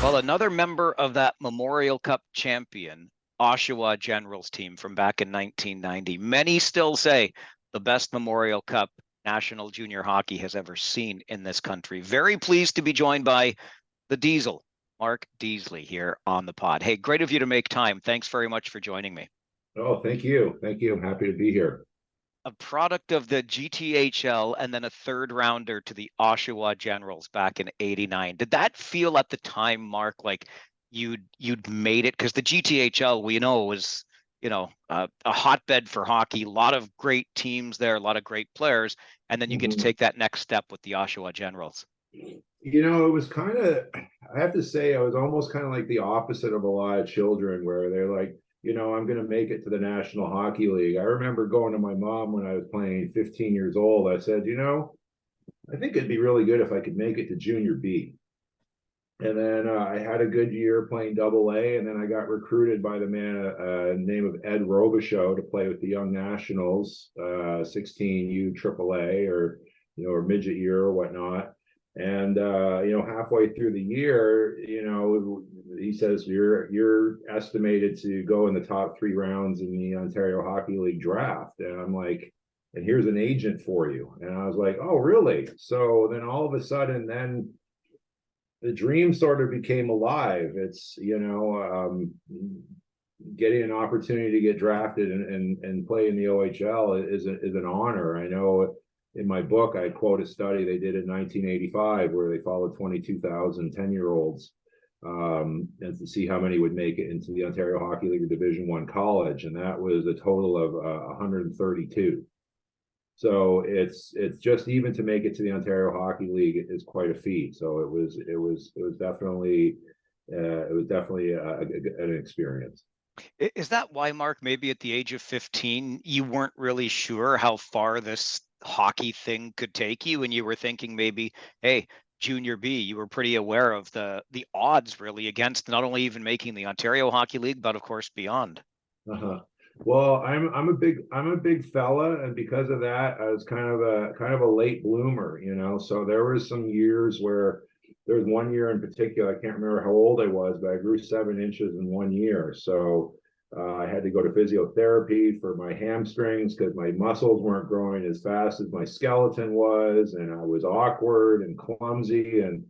Well, another member of that Memorial Cup champion, Oshawa Generals team from back in 1990. Many still say the best Memorial Cup national junior hockey has ever seen in this country. Very pleased to be joined by the Diesel, Mark Deazeley, here on the pod. Hey, great of you to make time. Thanks very much for joining me. Oh, thank you. Thank you. I'm happy to be here. A product of the GTHL and then a third rounder to the Oshawa Generals back in '89. Did that feel at the time, Mark, like you'd made it? Because the GTHL, we know, was a hotbed for hockey. A lot of great teams there, a lot of great players, and then you get to take that next step with the Oshawa Generals. It was kind of, I have to say, I was almost kind of like the opposite of a lot of children where they're like, I'm going to make it to the National Hockey League. I remember going to my mom when I was playing 15 years old. I said, I think it'd be really good if I could make it to Junior B. And then I had a good year playing Double A, and then I got recruited by the man name of Ed Robichaud to play with the Young Nationals, 16U AAA or midget year or whatnot. And halfway through the year, he says you're estimated to go in the top 3 rounds in the Ontario Hockey League draft. And I'm like, and here's an agent for you. And I was like, oh, really? So then all of a sudden, then the dream sort of became alive. It's, getting an opportunity to get drafted and play in the OHL is an honor. I know in my book, I quote a study they did in 1985 where they followed 22,000 10-year-olds and to see how many would make it into the Ontario Hockey League or Division I college. And that was a total of 132. So it's just even to make it to the Ontario Hockey League is quite a feat. So it was definitely an experience. Is that why, Mark, maybe at the age of 15, you weren't really sure how far this hockey thing could take you, and you were thinking maybe, hey, Junior B, you were pretty aware of the odds really against not only even making the Ontario Hockey League, but of course beyond. Uh-huh. Well, I'm a big fella, and because of that, I was kind of a late bloomer, So there was some years where there was one year in particular, I can't remember how old I was, but I grew 7 inches in 1 year. So I had to go to physiotherapy for my hamstrings because my muscles weren't growing as fast as my skeleton was, and I was awkward and clumsy, and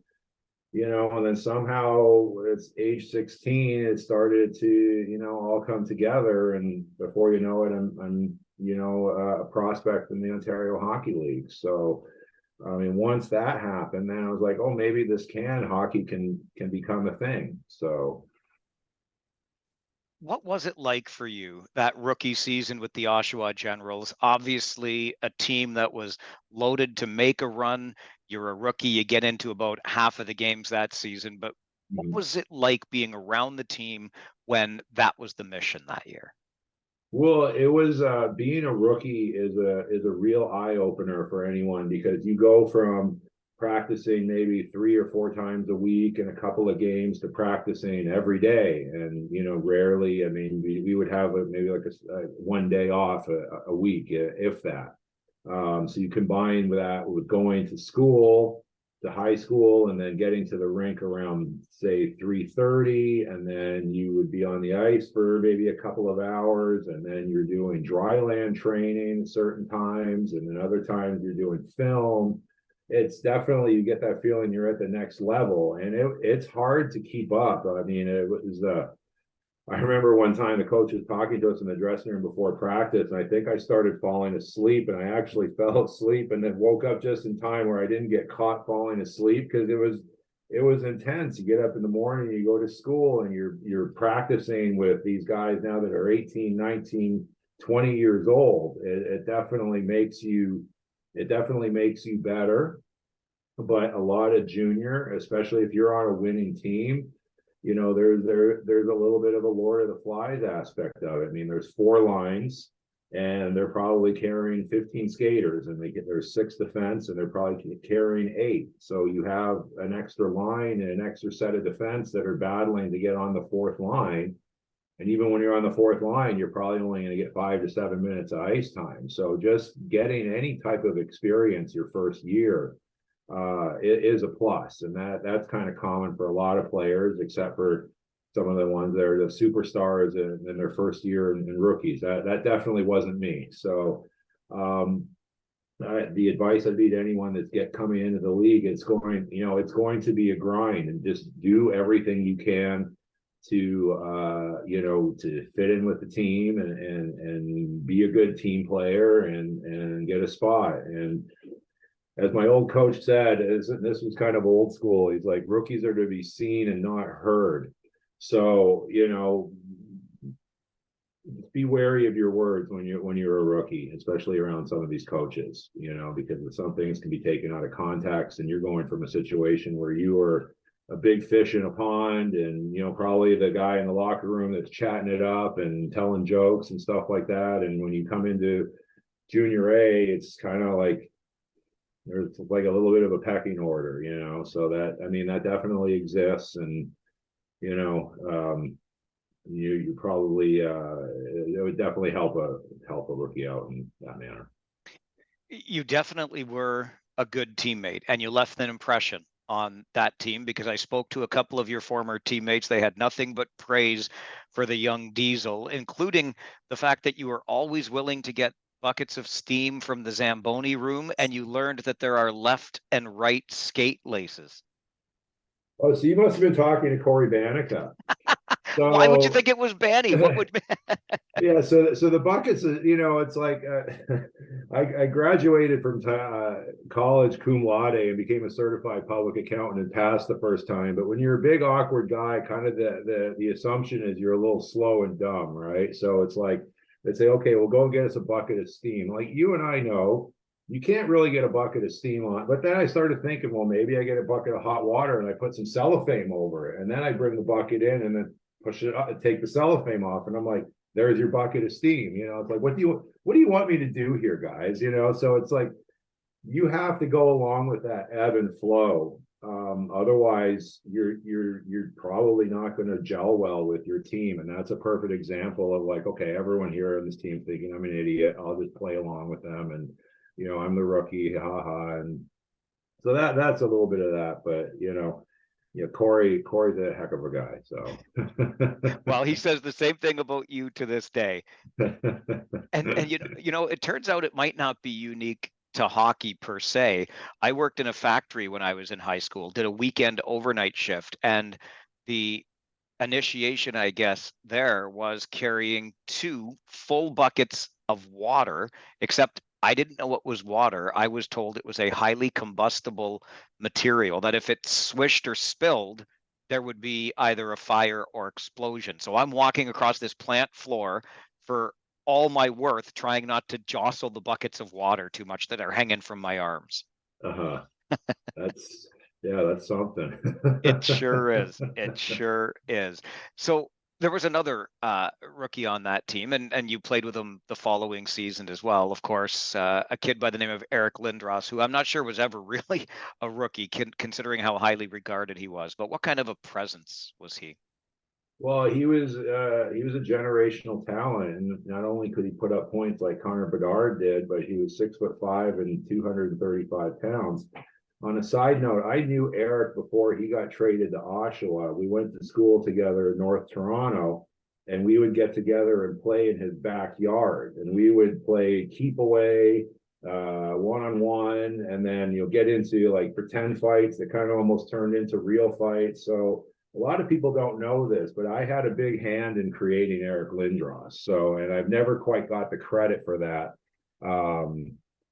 and then somehow it's age 16, it started to, all come together. And before you know it, I'm a prospect in the Ontario Hockey League. So, I mean, once that happened, then I was like, oh, maybe hockey can become a thing. So. What was it like for you, that rookie season with the Oshawa Generals? Obviously, a team that was loaded to make a run. You're a rookie, you get into about half of the games that season. But what was it like being around the team when that was the mission that year? Well, it was being a rookie is a real eye opener for anyone, because you go from practicing maybe 3 or 4 times a week and a couple of games to practicing every day. And, rarely, I mean, we would have maybe like a 1 day off a week, if that. So you combine that with going to school, to high school, and then getting to the rink around, say, 3:30, and then you would be on the ice for maybe a couple of hours, and then you're doing dry land training certain times, and then other times you're doing film. It's definitely, you get that feeling you're at the next level, and it's hard to keep up. I mean, it was I remember one time the coach was talking to us in the dressing room before practice, and I think I started falling asleep, and I actually fell asleep and then woke up just in time where I didn't get caught falling asleep, because it was intense. You get up in the morning, you go to school, and you're practicing with these guys now that are 18, 19, 20 years old. It definitely makes you better. But a lot of junior, especially if you're on a winning team, there's a little bit of a Lord of the Flies aspect of it. I mean, there's 4 lines, and they're probably carrying 15 skaters, and there's 6 defense, and they're probably carrying 8. So you have an extra line and an extra set of defense that are battling to get on the 4th line. And even when you're on the 4th line, you're probably only going to get 5 to 7 minutes of ice time. So just getting any type of experience your first year is a plus, and that's kind of common for a lot of players, except for some of the ones that are the superstars in their first year and rookies. That definitely wasn't me. So the advice I'd be to anyone that's coming into the league, it's going to be a grind, and just do everything you can to fit in with the team and be a good team player and get a spot. And as my old coach said, this was kind of old school. He's like, rookies are to be seen and not heard. So, be wary of your words when you're a rookie, especially around some of these coaches, because some things can be taken out of context, and you're going from a situation where you were a big fish in a pond, and probably the guy in the locker room that's chatting it up and telling jokes and stuff like that. And when you come into junior A, it's kind of like there's like a little bit of a pecking order, so that definitely exists. And you probably it would definitely help a rookie out in that manner. You definitely were a good teammate, and you left an impression on that team, because I spoke to a couple of your former teammates. They had nothing but praise for the young Diesel, including the fact that you were always willing to get buckets of steam from the Zamboni room, and you learned that there are left and right skate laces. Oh, so you must have been talking to Corey Banica. So, why would you think it was Banny? What would? Yeah, so the buckets, it's like I graduated from college cum laude and became a certified public accountant and passed the first time. But when you're a big awkward guy, kind of the assumption is you're a little slow and dumb, right? So it's like they say, okay, well, go and get us a bucket of steam. Like, you and I know you can't really get a bucket of steam on. But then I started thinking, well, maybe I get a bucket of hot water and I put some cellophane over it, and then I bring the bucket in and then push it up and take the cellophane off, and I'm like, there's your bucket of steam. It's like, what do you want me to do here, guys? So it's like you have to go along with that ebb and flow. Otherwise, you're probably not going to gel well with your team. And that's a perfect example of like, okay, everyone here on this team thinking I'm an idiot. I'll just play along with them, and I'm the rookie, haha. And so that's a little bit of that, but Corey's a heck of a guy. So, well, he says the same thing about you to this day. And it turns out it might not be unique to hockey per se. I worked in a factory when I was in high school, did a weekend overnight shift, and the initiation, I guess, there was carrying 2 full buckets of water, except I didn't know it was water. I was told it was a highly combustible material that if it swished or spilled, there would be either a fire or explosion. So I'm walking across this plant floor for all my worth, trying not to jostle the buckets of water too much that are hanging from my arms. That's something. It sure is. It sure is. So there was another rookie on that team, and you played with him the following season as well. Of course, a kid by the name of Eric Lindros, who I'm not sure was ever really a rookie, considering how highly regarded he was. But what kind of a presence was he? Well, he was a generational talent, and not only could he put up points like Connor Bedard did, but he was 6'5" and 235 pounds. On a side note, I knew Eric before he got traded to Oshawa. We went to school together in North Toronto, and we would get together and play in his backyard. And we would play keep away, one-on-one, and then get into like pretend fights that kind of almost turned into real fights. So a lot of people don't know this, but I had a big hand in creating Eric Lindros. So, and I've never quite got the credit for that.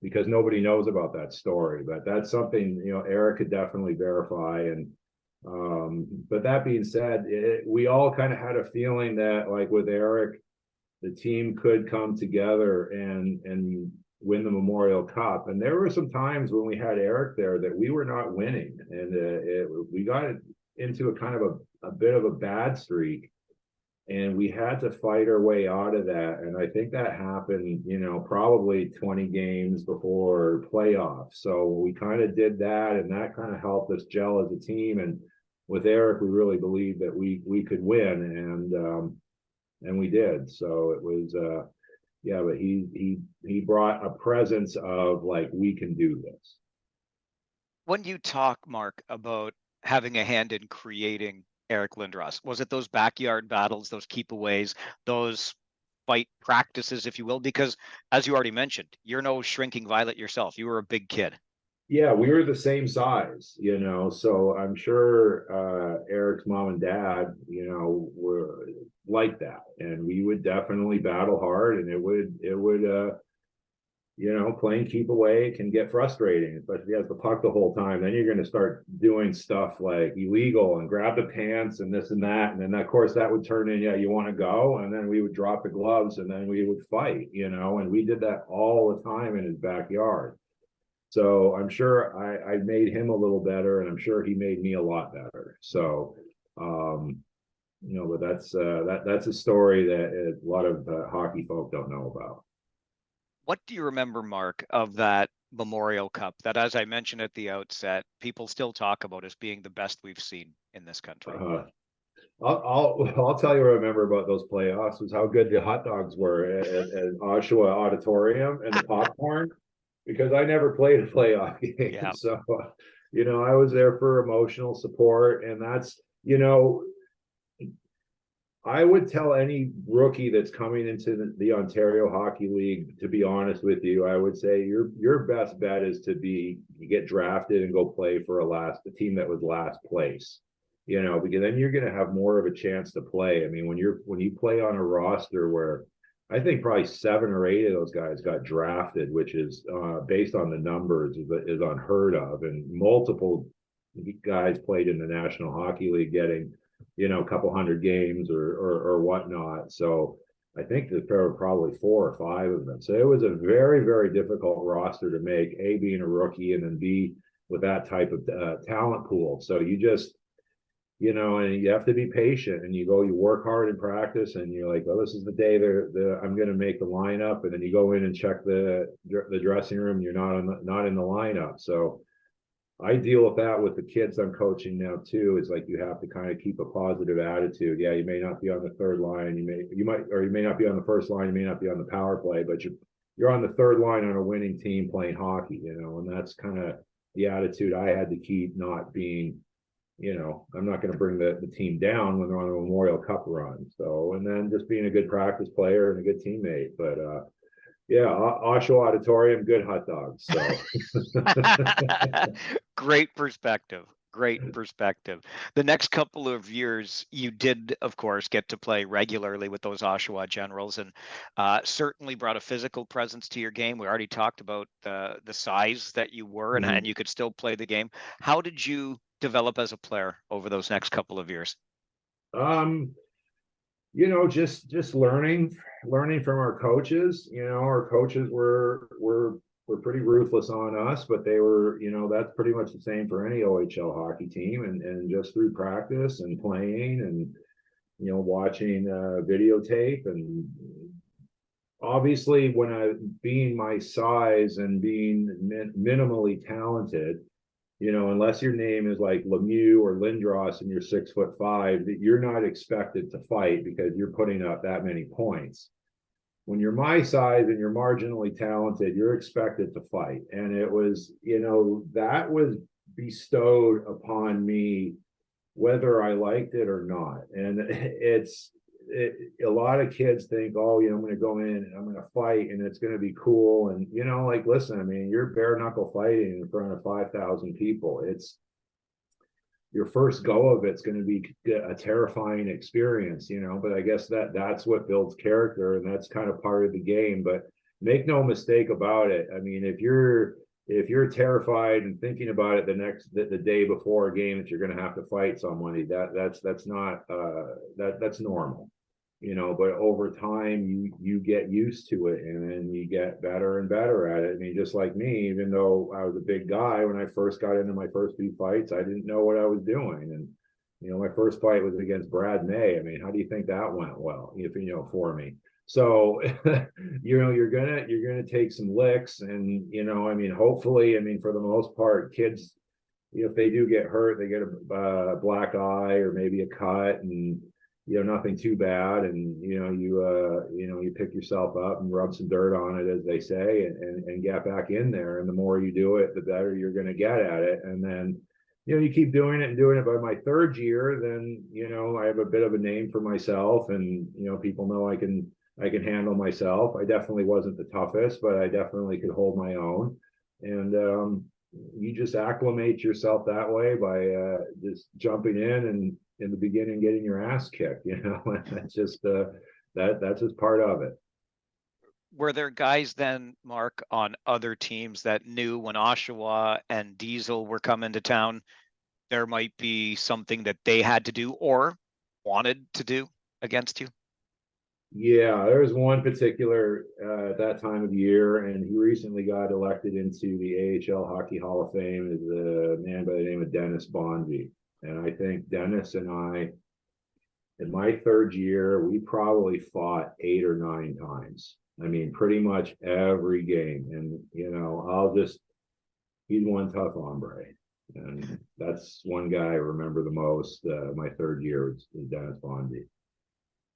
Because nobody knows about that story, but that's something Eric could definitely verify. And but that being said, we all kind of had a feeling that like with Eric, the team could come together and win the Memorial Cup. And there were some times when we had Eric there that we were not winning, and we got into a kind of a bit of a bad streak. And we had to fight our way out of that. And I think that happened, probably 20 games before playoffs. So we kind of did that, and that kind of helped us gel as a team. And with Eric, we really believed that we could win, and we did. So it was, but he brought a presence of like, we can do this. When you talk, Mark, about having a hand in creating Eric Lindros, was it those backyard battles, those keepaways, those fight practices, if you will? Because as you already mentioned, you're no shrinking violet yourself. You were a big kid. Yeah, we were the same size, so I'm sure Eric's mom and dad, were like that. And we would definitely battle hard, and playing keep away can get frustrating, especially if you have the puck the whole time. Then you're going to start doing stuff like illegal and grab the pants and this and that. And then, of course, that would turn in, yeah, you want to go. And then we would drop the gloves and then we would fight, and we did that all the time in his backyard. So I'm sure I made him a little better, and I'm sure he made me a lot better. So, but that's a story that a lot of hockey folk don't know about. What do you remember, Mark, of that Memorial Cup that, as I mentioned at the outset, people still talk about as being the best we've seen in this country? I'll tell you what I remember about those playoffs was how good the hot dogs were at Oshawa Auditorium and the popcorn, because I never played a playoff game. Yeah. So, I was there for emotional support, and that's, I would tell any rookie that's coming into the Ontario Hockey League, to be honest with you, I would say your best bet is to get drafted and go play for a team that was last place, because then you're going to have more of a chance to play. I mean, when you play on a roster where I think probably 7 or 8 of those guys got drafted, which is based on the numbers is unheard of, and multiple guys played in the National Hockey League getting a couple hundred games or whatnot. So I think that there were probably 4 or 5 of them. So it was a very, very difficult roster to make, A, being a rookie, and then B, with that type of talent pool. So you just, and you have to be patient, and you work hard in practice, and you're like, oh, this is the day I'm going to make the lineup. And then you go in and check the dressing room, and you're not in the lineup. So I deal with that with the kids I'm coaching now too. It's like you have to kind of keep a positive attitude. Yeah, you may not be on the third line, you may not be on the first line, you may not be on the power play, but you're on the third line on a winning team playing hockey, and that's kind of the attitude I had to keep, not being, I'm not going to bring the team down when they're on a Memorial Cup run. So, and then just being a good practice player and a good teammate. But yeah, Oshawa Auditorium, good hot dogs. So Great perspective. Great perspective. The next couple of years, you did, of course, get to play regularly with those Oshawa Generals, and certainly brought a physical presence to your game. We already talked about the size that you were, and you could still play the game. How did you develop as a player over those next couple of years? Just learning from our coaches. Our coaches were pretty ruthless on us, but they were, that's pretty much the same for any OHL hockey team. And just through practice and playing and, watching videotape, and obviously being my size and being minimally talented, unless your name is like Lemieux or Lindros and you're 6'5", that you're not expected to fight because you're putting up that many points. When you're my size and you're marginally talented, you're expected to fight. And it was, that was bestowed upon me, whether I liked it or not. And a lot of kids think, oh, I'm going to go in and I'm going to fight and it's going to be cool. And, listen, I mean, you're bare knuckle fighting in front of 5,000 people. It's your first go of it's going to be a terrifying experience, but I guess that's what builds character, and that's kind of part of the game. But make no mistake about it. I mean, if you're terrified and thinking about it the day before a game that you're going to have to fight somebody, that's not that's normal, but over time you get used to it, and then you get better and better at it. I mean, just like me, even though I was a big guy, when I first got into my first few fights, I didn't know what I was doing. And my first fight was against Brad May. I mean, how do you think that went? Well, for me. So you're gonna take some licks, and I mean, hopefully, I mean, for the most part, kids, if they do get hurt, they get a black eye or maybe a cut, and nothing too bad, and you pick yourself up and rub some dirt on it, as they say, and get back in there. And the more you do it, the better you're going to get at it. And then you keep doing it and doing it. By my third year, then I have a bit of a name for myself, and people know I can handle myself. I definitely wasn't the toughest, but I definitely could hold my own. And you just acclimate yourself that way by just jumping in the beginning getting your ass kicked. That's just that's just part of it. Were there guys then, Mark, on other teams that knew when Oshawa and Deazeley were coming to town, there might be something that they had to do or wanted to do against you? Yeah, there was one particular at that time of year, and he recently got elected into the AHL Hockey Hall of Fame, is a man by the name of Dennis Bonji. And I think Dennis and I, in my third year, we probably fought 8 or 9 times. I mean, pretty much every game. And, he's one tough hombre. And that's one guy I remember the most. My third year was Dennis Bonji.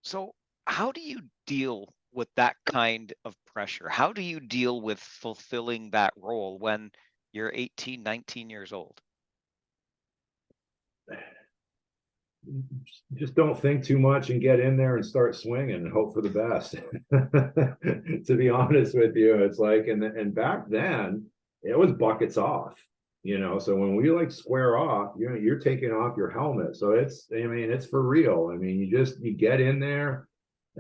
So how do you deal with that kind of pressure? How do you deal with fulfilling that role when you're 18, 19 years old? Just don't think too much and get in there and start swinging and hope for the best. To be honest with you, it's like, and back then it was buckets off, so when we square off, you're taking off your helmet. So it's for real. I mean, you get in there.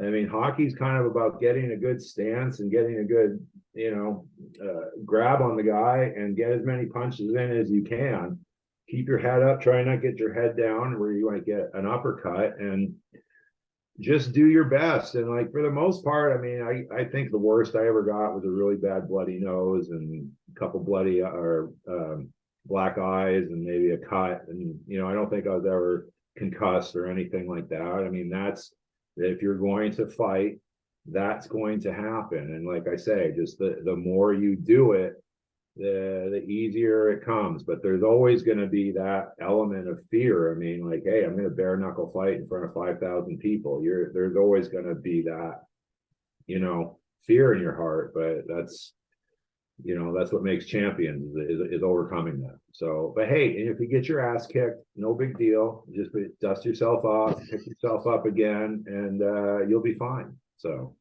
I mean, hockey's kind of about getting a good stance and getting a good, grab on the guy and get as many punches in as you can. Keep your head up, try not to get your head down where you might get an uppercut, and just do your best. And for the most part, I mean, I think the worst I ever got was a really bad bloody nose and a couple bloody or black eyes and maybe a cut. And, I don't think I was ever concussed or anything like that. I mean, if you're going to fight, that's going to happen. And like I say, just the more you do it, the easier it comes. But there's always going to be that element of fear. I mean, hey, I'm going to bare knuckle fight in front of 5,000 people. There's always going to be that, fear in your heart. But that's what makes champions is overcoming that. So, but hey, if you get your ass kicked, no big deal. Just dust yourself off, pick yourself up again, and you'll be fine. So,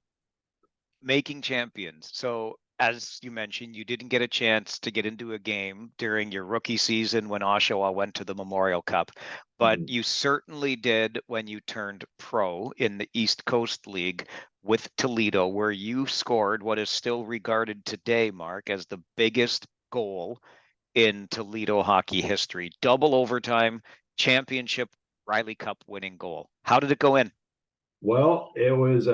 making champions. So, as you mentioned, you didn't get a chance to get into a game during your rookie season when Oshawa went to the Memorial Cup, but you certainly did when you turned pro in the East Coast League with Toledo, where you scored what is still regarded today, Mark, as the biggest goal in Toledo hockey history. Double overtime, championship Riley Cup winning goal. How did it go in? Well, it was,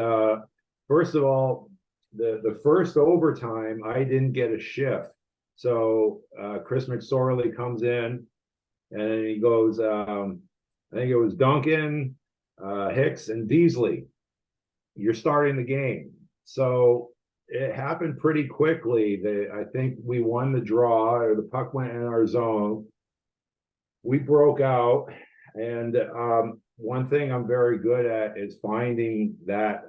first of all, the first overtime, I didn't get a shift. So Chris McSorley comes in and he goes, I think it was Duncan, Hicks, and Deazeley. You're starting the game. So it happened pretty quickly. I think we won the draw, or the puck went in our zone. We broke out, and one thing I'm very good at is finding that,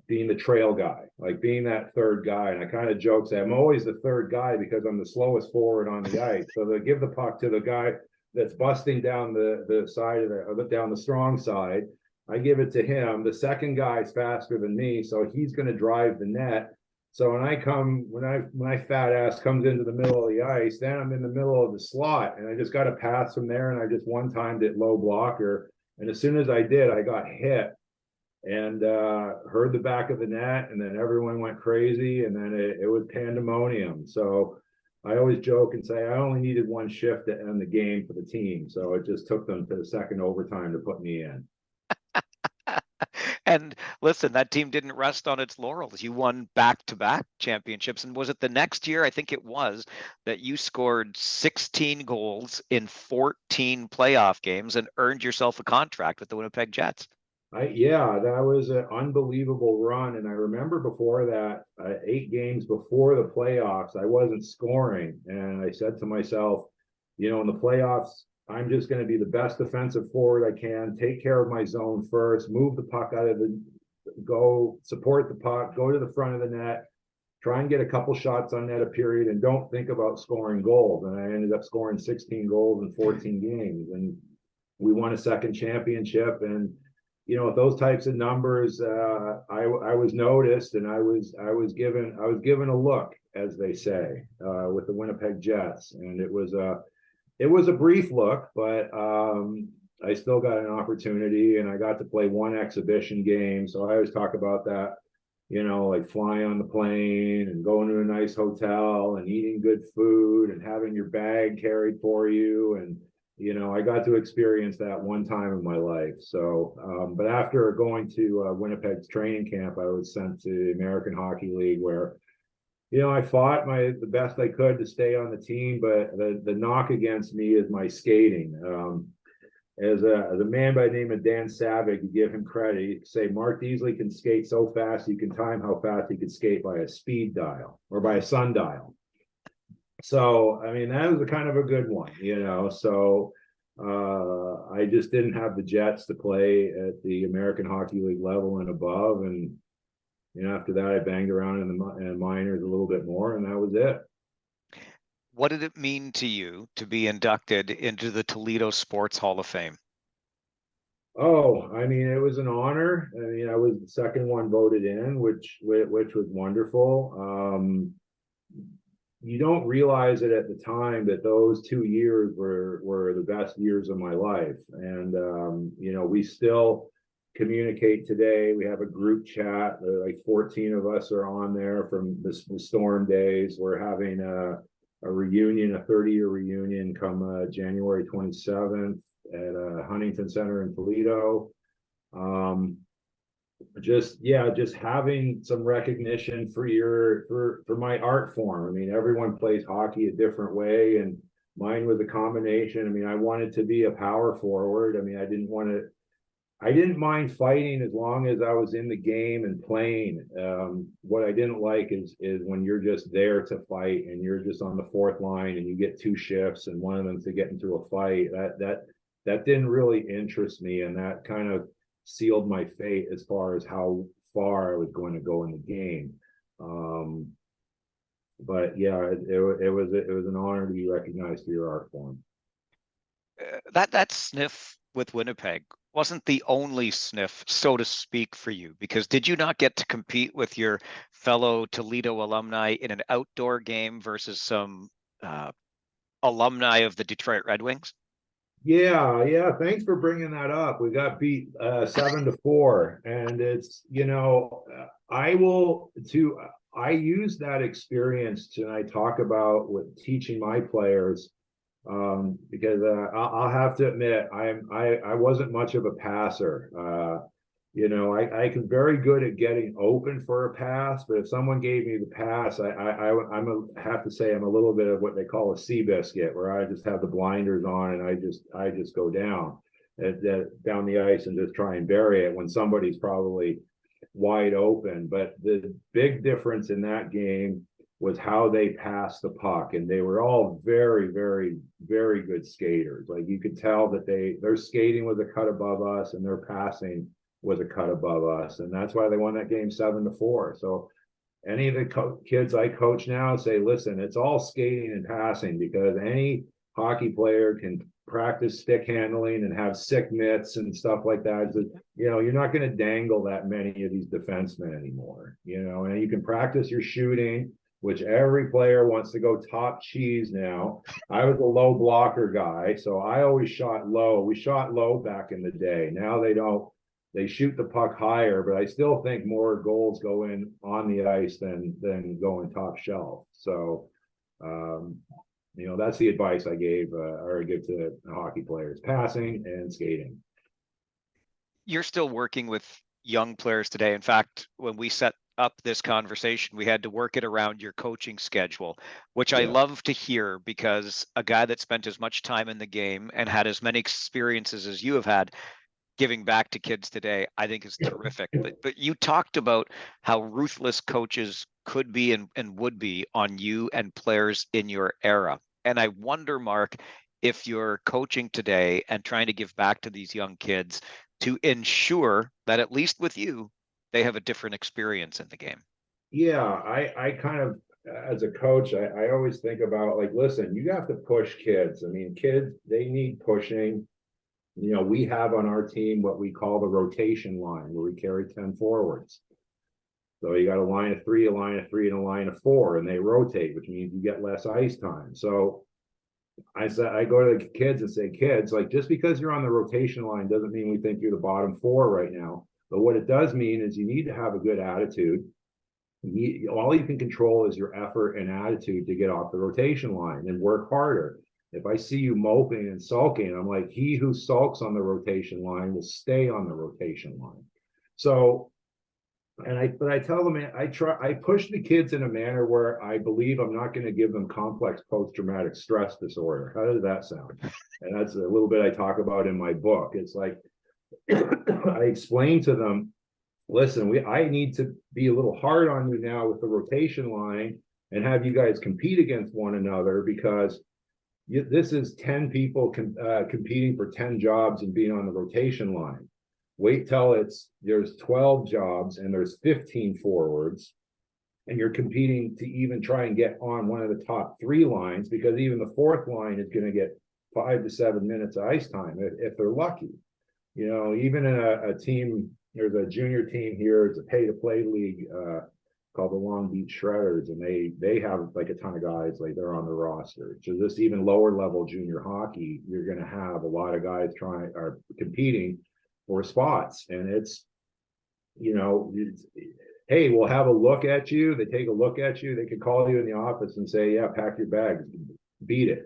being the trail guy, being that third guy. And I kind of joke, say I'm always the third guy because I'm the slowest forward on the ice. So they give the puck to the guy that's busting down the side of down the strong side. I give it to him. The second guy's faster than me, so he's going to drive the net. So when my fat ass comes into the middle of the ice, then I'm in the middle of the slot, and I just got to pass from there. And I just one-timed it low blocker. And as soon as I did, I got hit and heard the back of the net, and then everyone went crazy, and then it was pandemonium. So I always joke and say I only needed one shift to end the game for the team. So it just took them to the second overtime to put me in. And listen, that team didn't rest on its laurels. You won back-to-back championships. And was it the next year? I think it was, that you scored 16 goals in 14 playoff games and earned yourself a contract with the Winnipeg Jets. Yeah, that was an unbelievable run. And I remember before that, 8 games before the playoffs, I wasn't scoring. And I said to myself, in the playoffs, I'm just going to be the best defensive forward I can, take care of my zone first, move the puck out of go support the puck, go to the front of the net, try and get a couple shots on net a period, and don't think about scoring goals. And I ended up scoring 16 goals in 14 games, and we won a second championship. And with those types of numbers, I was noticed, and I was given a look, as they say, with the Winnipeg Jets, and it was a brief look, but I still got an opportunity, and I got to play one exhibition game. So I always talk about that, like flying on the plane and going to a nice hotel and eating good food and having your bag carried for you. And, I got to experience that one time in my life. So, but after going to Winnipeg's training camp, I was sent to the American Hockey League, where I fought the best I could to stay on the team, but the knock against me is my skating. As a man by the name of Dan Savig, you give him credit. You say Mark Deazeley can skate so fast, you can time how fast he could skate by a speed dial or by a sundial. So, I mean, that was a kind of a good one, So I just didn't have the Jets to play at the American Hockey League level and above. And, after that, I banged around in the minors a little bit more, and that was it. What did it mean to you to be inducted into the Toledo Sports Hall of Fame? Oh, I mean, it was an honor. I mean, I was the second one voted in, which was wonderful. You don't realize it at the time that those 2 years were the best years of my life. And, we still communicate today. We have a group chat. Like 14 of us are on there from the Storm days. We're having a reunion, a 30-year reunion come January 27th at Huntington Center in Toledo. Just having some recognition for my art form. I mean, everyone plays hockey a different way, and mine was a combination. I mean, I wanted to be a power forward. I mean, I didn't mind fighting as long as I was in the game and playing. What I didn't like is when you're just there to fight and you're just on the fourth line and you get two shifts and one of them's to get into a fight. That didn't really interest me, and that kind of sealed my fate as far as how far I was going to go in the game. But yeah, it was an honor to be recognized for your art form. That sniff with Winnipeg wasn't the only sniff, so to speak, for you, because did you not get to compete with your fellow Toledo alumni in an outdoor game versus some alumni of the Detroit Red Wings? Yeah. Thanks for bringing that up. We got beat 7-4, and it's I use that experience and I talk about with teaching my players, because I'll have to admit I wasn't much of a passer. I can very good at getting open for a pass, but if someone gave me the pass, have to say I'm a little bit of what they call a sea biscuit, where I just have the blinders on and I just go down the ice and just try and bury it when somebody's probably wide open. But the big difference in that game was how they passed the puck, and they were all very, very, very good skaters. Like, you could tell that their skating was a cut above us and their passing was a cut above us, and that's why they won that game 7-4. So any of the kids I coach now say, listen, it's all skating and passing, because any hockey player can practice stick handling and have sick mitts and stuff like that. So, you're not going to dangle that many of these defensemen anymore, and you can practice your shooting, which every player wants to go top cheese now. I was a low blocker guy, so I always shot low. We shot low back in the day. Now they don't. They shoot the puck higher, but I still think more goals go in on the ice than going top shelf. So, that's the advice I give to hockey players: passing and skating. You're still working with young players today. In fact, when we set up this conversation, we had to work it around your coaching schedule, which I love to hear, because a guy that spent as much time in the game and had as many experiences as you have had giving back to kids today, I think is terrific. But you talked about how ruthless coaches could be and would be on you and players in your era. And I wonder, Mark, if you're coaching today and trying to give back to these young kids to ensure that, at least with you, they have a different experience in the game? Yeah, I kind of, as a coach, I always think about, like, listen, you have to push kids. I mean, kids, they need pushing. We have on our team what we call the rotation line, where we carry 10 forwards. So you got a line of three, a line of three, and a line of four, and they rotate, which means you get less ice time. So I go to the kids and say, kids, like, just because you're on the rotation line doesn't mean we think you're the bottom four right now. But what it does mean is you need to have a good attitude. All you can control is your effort and attitude to get off the rotation line and work harder. If I see you moping and sulking, I'm like, he who sulks on the rotation line will stay on the rotation line. So, but I tell them, I push the kids in a manner where I believe I'm not going to give them complex post-traumatic stress disorder. How does that sound? And that's a little bit I talk about in my book. It's like, I explain to them, listen, I need to be a little hard on you now with the rotation line and have you guys compete against one another, because this is 10 people competing for 10 jobs and being on the rotation line. Wait till there's 12 jobs and there's 15 forwards, and you're competing to even try and get on one of the top three lines, because even the fourth line is going to get 5 to 7 minutes of ice time if they're lucky. Even in a team, there's a junior team here, it's a pay-to-play league called the Long Beach Shredders, and they have like a ton of guys, like, they're on the roster. So this even lower level junior hockey, you're going to have a lot of guys are competing for spots, and it's hey, we'll have a look at you. They take a look at you. They could call you in the office and say, yeah, pack your bags, beat it.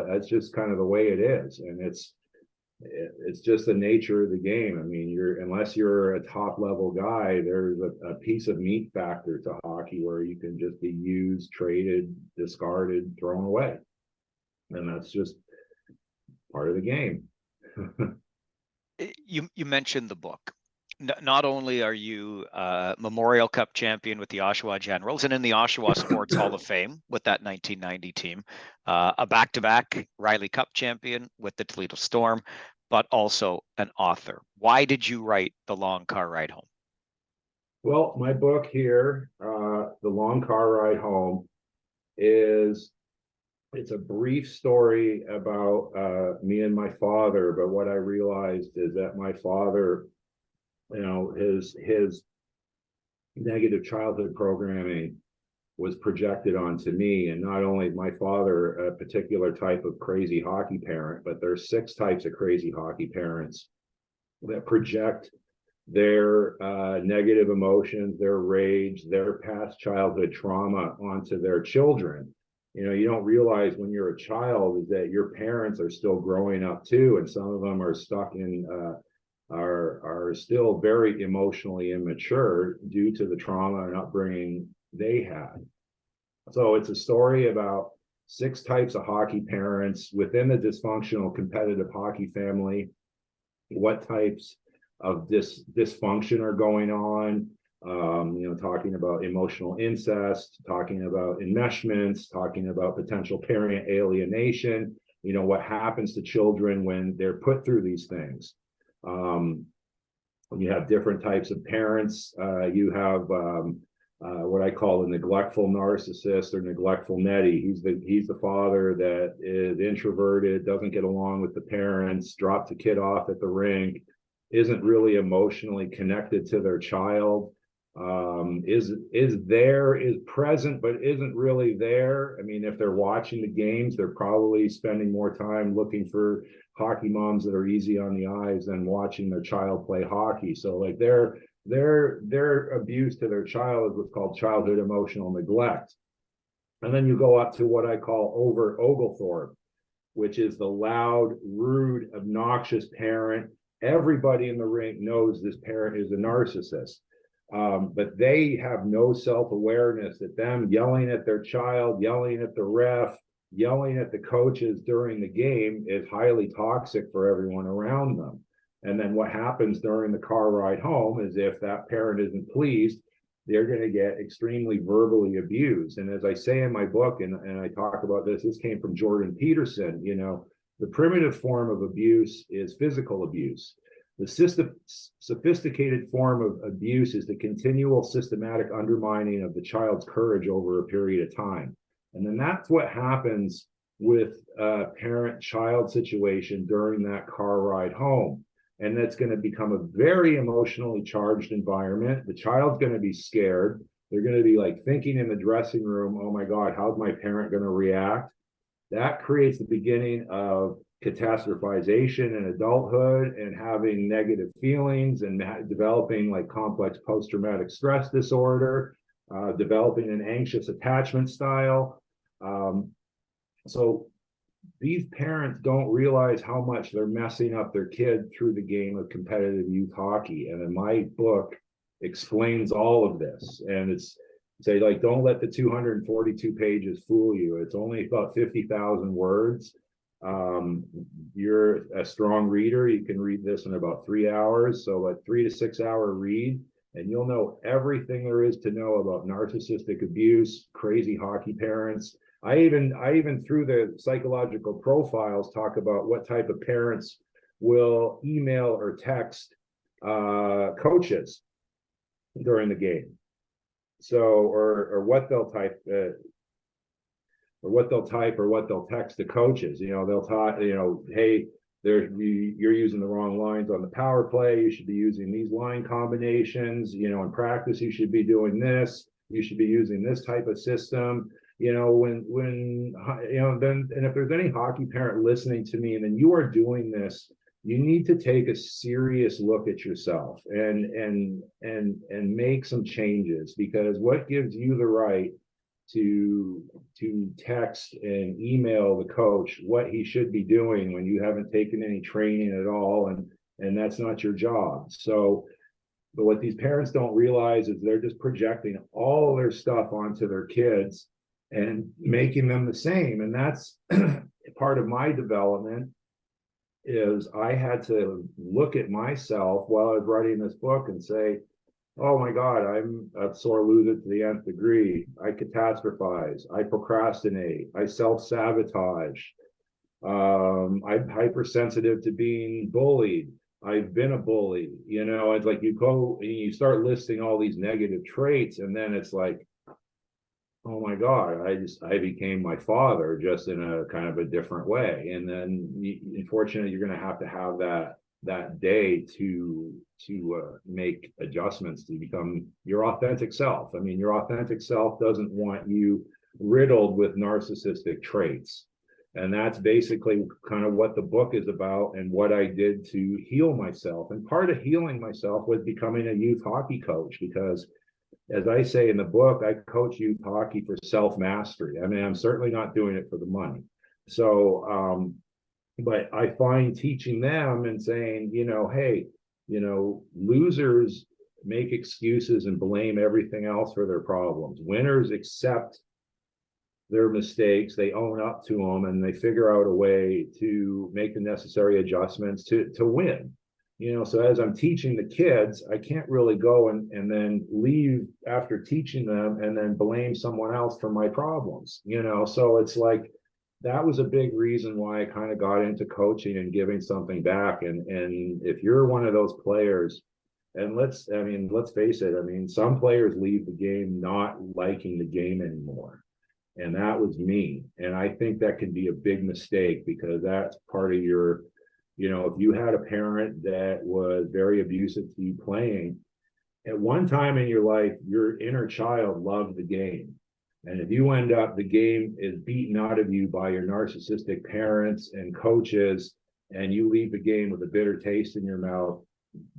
That's just kind of the way it is, and it's just the nature of the game. I mean, unless you're a top level guy, there's a piece of meat factor to hockey where you can just be used, traded, discarded, thrown away, and that's just part of the game. You mentioned the book. Not only are you Memorial Cup champion with the Oshawa Generals and in the Oshawa Sports Hall of Fame with that 1990 team, a back-to-back Riley Cup champion with the Toledo Storm, but also an author. Why did you write The Long Car Ride Home? Well, my book here, The Long Car Ride Home, it's a brief story about me and my father. But what I realized is that my father, his negative childhood programming was projected onto me. And not only my father, a particular type of crazy hockey parent, but there's 6 types of crazy hockey parents that project their negative emotions, their rage, their past childhood trauma onto their children. You don't realize when you're a child is that your parents are still growing up too, and some of them are stuck in are still very emotionally immature due to the trauma and upbringing they had. So it's a story about 6 types of hockey parents within the dysfunctional competitive hockey family, what types of dysfunction are going on, talking about emotional incest, talking about enmeshments, talking about potential parent alienation, what happens to children when they're put through these things. When you have different types of parents, you have what I call a neglectful narcissist or neglectful netty. He's the father that is introverted, doesn't get along with the parents, drops the kid off at the rink, isn't really emotionally connected to their child, is present but isn't really there. I mean, if they're watching the games, they're probably spending more time looking for hockey moms that are easy on the eyes than watching their child play hockey. So like their abuse to their child is what's called childhood emotional neglect. And then you go up to what I call over Oglethorpe, which is the loud, rude, obnoxious parent. Everybody in the rink knows this parent is a narcissist, but they have no self-awareness that them yelling at their child, yelling at the ref, yelling at the coaches during the game is highly toxic for everyone around them. And then what happens during the car ride home is if that parent isn't pleased, they're going to get extremely verbally abused. And as I say in my book, and I talk about this came from Jordan Peterson, The primitive form of abuse is physical abuse. The sophisticated form of abuse is the continual systematic undermining of the child's courage over a period of time. And then that's what happens with a parent-child situation during that car ride home. And that's going to become a very emotionally charged environment. The child's going to be scared. They're going to be like thinking in the dressing room, oh my God, how's my parent going to react? That creates the beginning of catastrophization in adulthood and having negative feelings and developing like complex post-traumatic stress disorder, developing an anxious attachment style. So these parents don't realize how much they're messing up their kid through the game of competitive youth hockey. And in my book explains all of this. And it's say like, don't let the 242 pages fool you. It's only about 50,000 words. You're a strong reader. You can read this in about 3 hours. So like 3 to 6 hour read, and you'll know everything there is to know about narcissistic abuse, crazy hockey parents. I even through the psychological profiles talk about what type of parents will email or text coaches during the game. So, or what they'll type, or what they'll text the coaches. You know, they'll talk. You know, hey, you're using the wrong lines on the power play. You should be using these line combinations. You know, in practice, you should be doing this. You should be using this type of system. You know, when you know, then, and if there's any hockey parent listening to me, and then you are doing this, you need to take a serious look at yourself and make some changes, because what gives you the right to text and email the coach what he should be doing when you haven't taken any training at all, and that's not your job. So, but what these parents don't realize is they're just projecting all their stuff onto their kids and making them the same. And that's part of my development. Is I had to look at myself while I was writing this book and say, oh my God, I'm a sore loser to the nth degree. I catastrophize, I procrastinate, I self-sabotage. I'm hypersensitive to being bullied. I've been a bully. You know, it's like you go and you start listing all these negative traits, and then it's like, oh my God, I became my father, just in a kind of a different way. And then unfortunately, you're going to have that day to make adjustments to become your authentic self. I mean, your authentic self doesn't want you riddled with narcissistic traits. And that's basically kind of what the book is about and what I did to heal myself. And part of healing myself was becoming a youth hockey coach, because as I say in the book, I coach youth hockey for self-mastery. I mean, I'm certainly not doing it for the money. So, but I find teaching them and saying, you know, hey, you know, losers make excuses and blame everything else for their problems. Winners accept their mistakes, they own up to them, and they figure out a way to make the necessary adjustments to win. You know, so as I'm teaching the kids, I can't really go and then leave after teaching them and then blame someone else for my problems, you know. So it's like, that was a big reason why I kind of got into coaching and giving something back. And if you're one of those players, and let's face it, I mean, some players leave the game not liking the game anymore. And that was me. And I think that can be a big mistake, because that's part of your, you know, if you had a parent that was very abusive to you playing, at one time in your life, your inner child loved the game. And if you end up, the game is beaten out of you by your narcissistic parents and coaches, and you leave the game with a bitter taste in your mouth,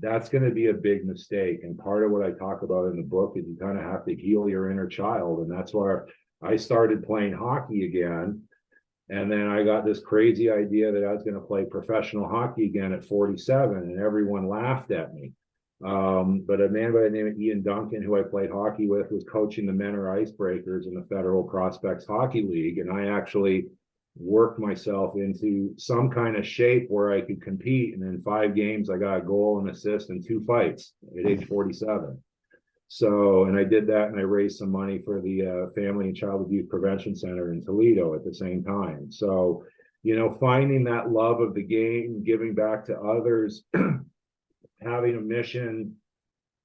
that's going to be a big mistake. And part of what I talk about in the book is you kind of have to heal your inner child. And that's where I started playing hockey again. And then I got this crazy idea that I was going to play professional hockey again at 47, and everyone laughed at me. But a man by the name of Ian Duncan, who I played hockey with, was coaching the Menor Icebreakers in the Federal Prospects Hockey League. And I actually worked myself into some kind of shape where I could compete. And in 5 games, I got a goal, an assist, and 2 fights at age 47. So, and I did that, and I raised some money for the Family and Child Abuse Prevention Center in Toledo at the same time. So, finding that love of the game, giving back to others, having a mission.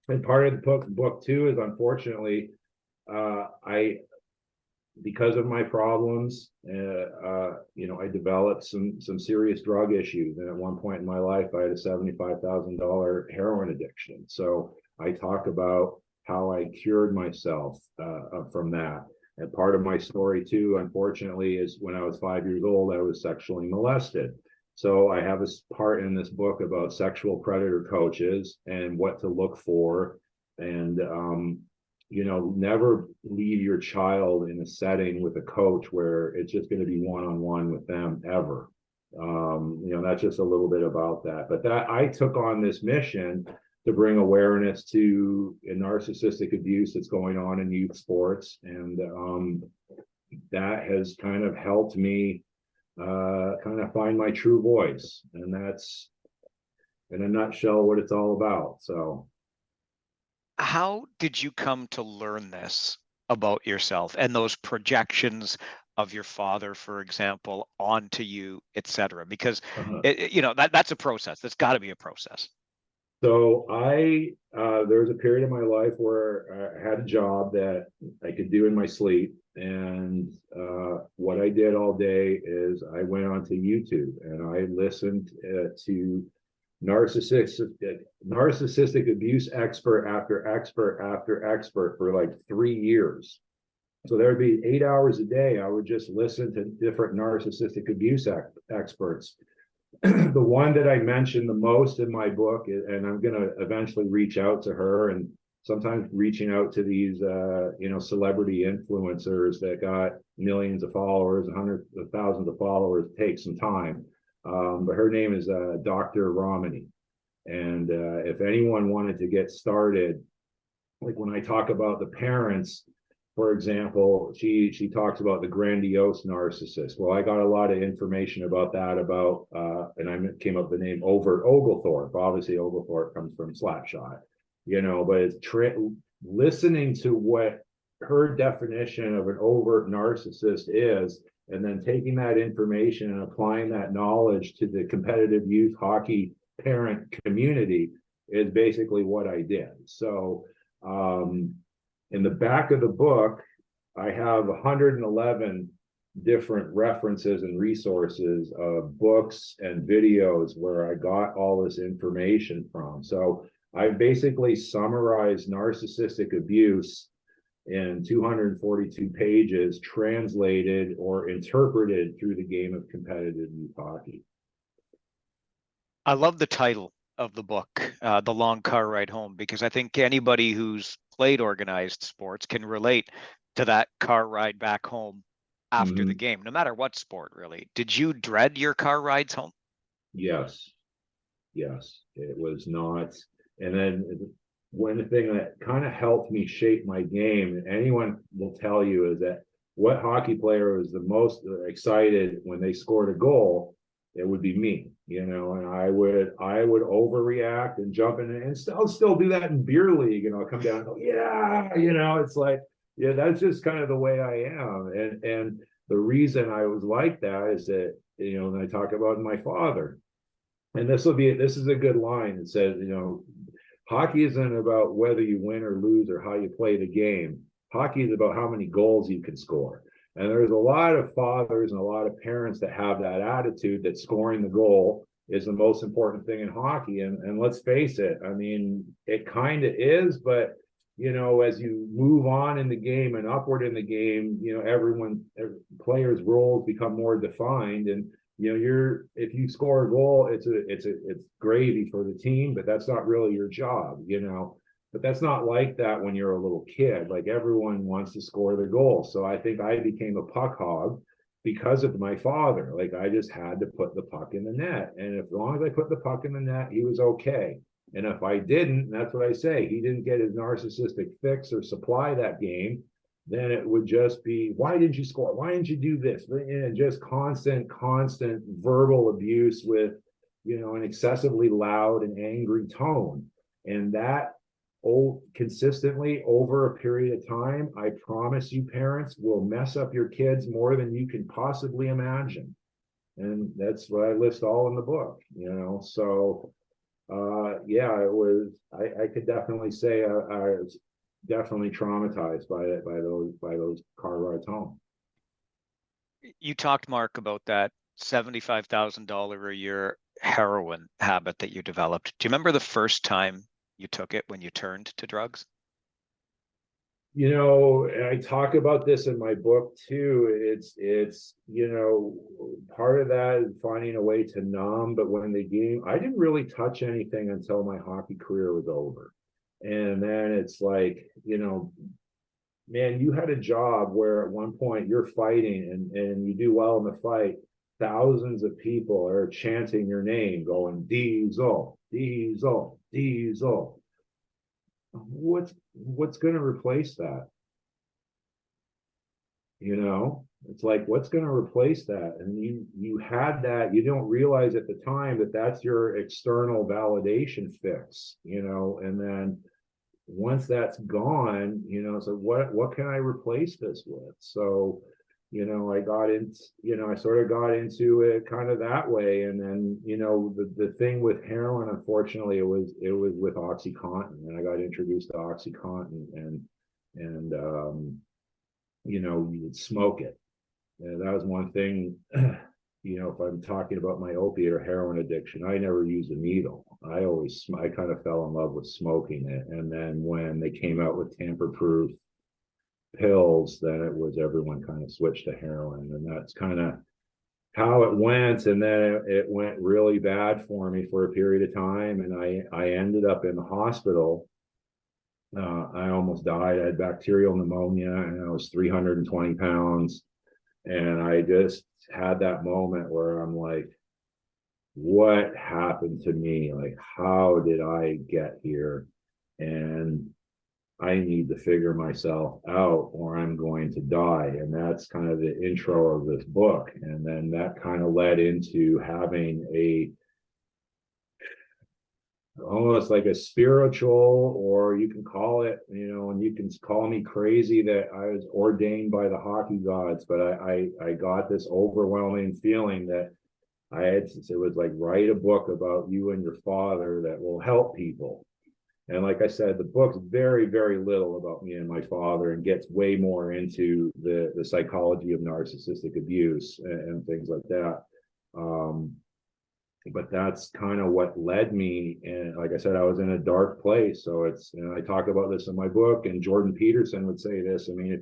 And part of the book too is, unfortunately, I because of my problems, I developed some serious drug issues. And at one point in my life, I had a $75,000 heroin addiction. So I talk about how I cured myself from that. And part of my story too, unfortunately, is when I was 5 years old, I was sexually molested. So I have a part in this book about sexual predator coaches and what to look for. And never leave your child in a setting with a coach where it's just going to be one-on-one with them ever. That's just a little bit about that. But that I took on this mission to bring awareness to a narcissistic abuse that's going on in youth sports. And that has kind of helped me kind of find my true voice. And that's, in a nutshell, what it's all about. So How did you come to learn this about yourself and those projections of your father, for example, onto you, et cetera? Because that's a process. That's got to be a process. So there was a period in my life where I had a job that I could do in my sleep. And what I did all day is I went onto YouTube and I listened to narcissistic abuse expert after expert after expert for like 3 years. So there would be 8 hours a day. I would just listen to different narcissistic abuse experts. The one that I mentioned the most in my book, and I'm going to eventually reach out to her, and sometimes reaching out to these, celebrity influencers that got millions of followers, hundreds of thousands of followers, takes some time. But her name is Dr. Romani. And if anyone wanted to get started, like when I talk about the parents, for example, she talks about the grandiose narcissist. Well, I got a lot of information about that, and I came up with the name Overt Oglethorpe. Obviously, Oglethorpe comes from Slapshot, but it's listening to what her definition of an overt narcissist is, and then taking that information and applying that knowledge to the competitive youth hockey parent community is basically what I did. So in the back of the book, I have 111 different references and resources of books and videos where I got all this information from. So I basically summarized narcissistic abuse in 242 pages, translated or interpreted through the game of competitive youth hockey. I love the title of the book, The Long Car Ride Home, because I think anybody who's played organized sports can relate to that car ride back home after the game, no matter what sport, really. Did you dread your car rides home? Yes, it was not. And then one thing that kind of helped me shape my game, and anyone will tell you, is that what hockey player was the most excited when they scored a goal? It would be me, and I would overreact and jump in, and I'll still do that in beer league, and I'll come down and go, yeah, it's like, yeah, that's just kind of the way I am. And the reason I was like that is that, when I talk about my father, and this is a good line. It says, hockey isn't about whether you win or lose or how you play the game. Hockey is about how many goals you can score. And there's a lot of fathers and a lot of parents that have that attitude that scoring the goal is the most important thing in hockey. And let's face it, I mean, it kind of is, but as you move on in the game and upward in the game, players' roles become more defined. And if you score a goal, it's gravy for the team, but that's not really your job, But that's not like that when you're a little kid. Like, everyone wants to score the goal. So I think I became a puck hog because of my father. Like, I just had to put the puck in the net. And as long as I put the puck in the net, he was okay. And if I didn't, that's what I say, he didn't get his narcissistic fix or supply that game, then it would just be, why didn't you score? Why didn't you do this? And just constant verbal abuse with, an excessively loud and angry tone. And that consistently over a period of time, I promise you, parents, will mess up your kids more than you can possibly imagine. And that's what I list all in the book, So yeah, it was. I could definitely say I was definitely traumatized by those car rides home. You talked, Mark, about that $75,000 a year heroin habit that you developed. Do you remember the first time you took it when you turned to drugs? And I talk about this in my book too. It's part of that is finding a way to numb. But when the game, I didn't really touch anything until my hockey career was over. And then it's like, man, you had a job where at one point you're fighting and you do well in the fight. Thousands of people are chanting your name, going Diesel, Diesel, Diesel. What's going to replace that? It's like, what's going to replace that? And you had that. You don't realize at the time that that's your external validation fix. And then once that's gone, so what can I replace this with? So I got into, I sort of got into it kind of that way. And then, the thing with heroin, unfortunately, it was with OxyContin, and I got introduced to OxyContin, and you would smoke it. And that was one thing, if I'm talking about my opiate or heroin addiction, I never used a needle. I kind of fell in love with smoking it. And then when they came out with tamper-proof pills, then it was everyone kind of switched to heroin, and that's kind of how it went. And then it went really bad for me for a period of time, and I ended up in the hospital. I almost died. I had bacterial pneumonia, and I was 320 pounds. And I just had that moment where I'm like, what happened to me? Like, how did I get here? And I need to figure myself out or I'm going to die. And that's kind of the intro of this book. And then that kind of led into having almost like a spiritual, or you can call it, and you can call me crazy that I was ordained by the hockey gods, but I got this overwhelming feeling that it was like, write a book about you and your father that will help people. And like I said, the book's very, very little about me and my father, and gets way more into the psychology of narcissistic abuse and things like that. But that's kind of what led me. And like I said, I was in a dark place. So I talk about this in my book, and Jordan Peterson would say this. I mean,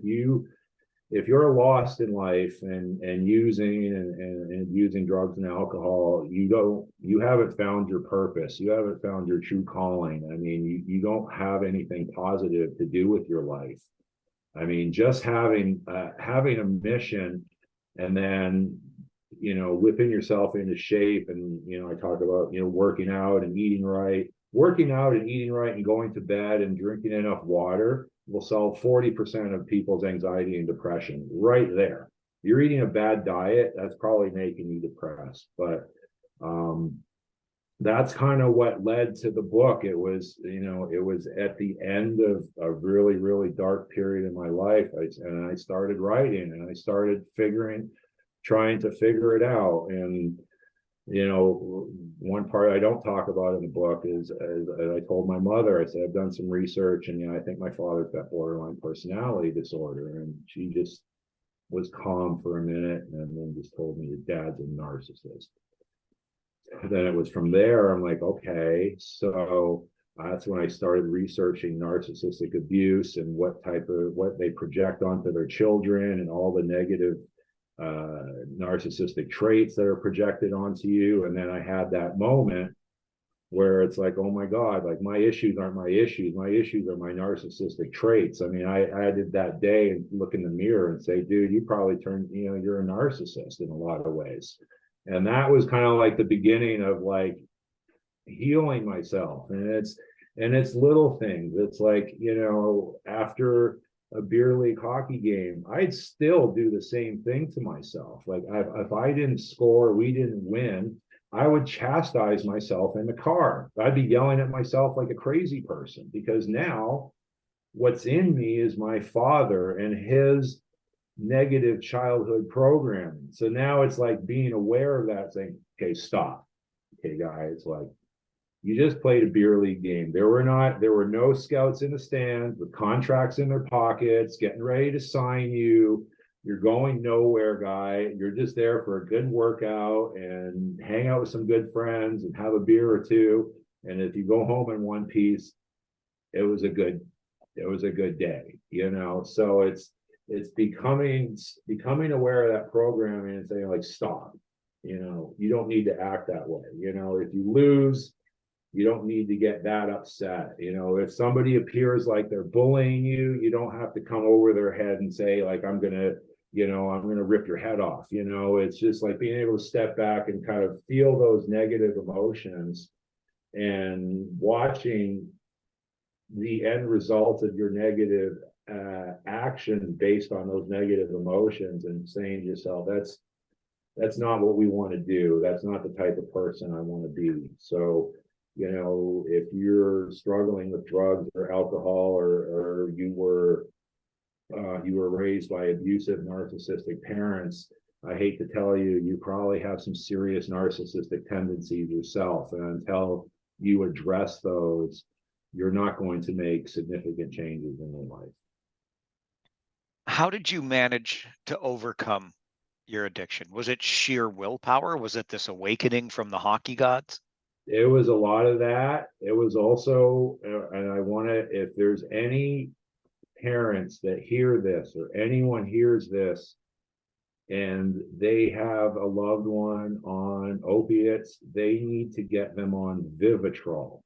if you're lost in life and using drugs and alcohol, you haven't found your purpose. You haven't found your true calling. I mean, you don't have anything positive to do with your life. I mean, just having a mission, and then whipping yourself into shape. And I talk about working out and eating right, and going to bed and drinking enough water will solve 40% of people's anxiety and depression right there. You're eating a bad diet, that's probably making you depressed. But that's kind of what led to the book. It was at the end of a really, really dark period in my life. I started writing, and I started trying to figure it out. And one part I don't talk about in the book is, as I told my mother, I said, I've done some research, and I think my father's got borderline personality disorder. And she just was calm for a minute, and then just told me, your dad's a narcissist. Then it was from there, I'm like, okay. So that's when I started researching narcissistic abuse and what they project onto their children, and all the negative narcissistic traits that are projected onto you. And then I had that moment where it's like, oh my God, like, my issues aren't my issues. My issues are my narcissistic traits. I mean, I did that day and look in the mirror and say, dude, you probably you're a narcissist in a lot of ways. And that was kind of like the beginning of like healing myself. And it's little things. It's like, after a beer league hockey game, I'd still do the same thing to myself. Like, if I didn't score, we didn't win, I would chastise myself in the car. I'd be yelling at myself like a crazy person, because now what's in me is my father and his negative childhood programming. So now it's like being aware of that, saying, okay, stop. Okay, guys, like, you just played a beer league game. There were no scouts in the stands with contracts in their pockets, getting ready to sign you. You're going nowhere, guy. You're just there for a good workout and hang out with some good friends and have a beer or two. And if you go home in one piece, it was a good day, So it's becoming aware of that programming and saying, like, stop. You don't need to act that way. If you lose, you don't need to get that upset. If somebody appears like they're bullying you, you don't have to come over their head and say, like, I'm gonna rip your head off. It's just like being able to step back and kind of feel those negative emotions and watching the end result of your negative actions based on those negative emotions, and saying to yourself, that's not what we want to do. That's not the type of person I want to be. So, if you're struggling with drugs or alcohol, or you were raised by abusive narcissistic parents, I hate to tell you, you probably have some serious narcissistic tendencies yourself. And until you address those, you're not going to make significant changes in your life. How did you manage to overcome your addiction? Was it sheer willpower? Was it this awakening from the hockey gods? It was a lot of that. It was also, and I want to, if there's any parents that hear this, or anyone hears this and they have a loved one on opiates, they need to get them on Vivitrol.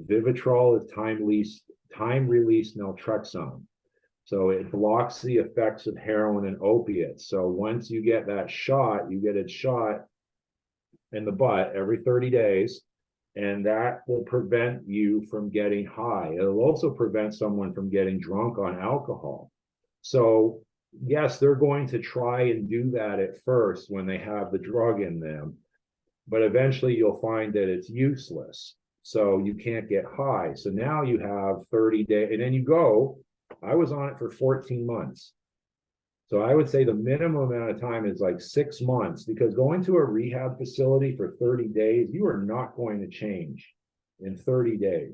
Vivitrol is time release naltrexone. So it blocks the effects of heroin and opiates. So once you get that shot, you get it shot in the butt every 30 days, and that will prevent you from getting high. It'll also prevent someone from getting drunk on alcohol. So yes, they're going to try and do that at first when they have the drug in them, but eventually you'll find that it's useless. So you can't get high. So now you have 30 days, and then I was on it for 14 months. So I would say the minimum amount of time is like 6 months, because going to a rehab facility for 30 days, you are not going to change in 30 days.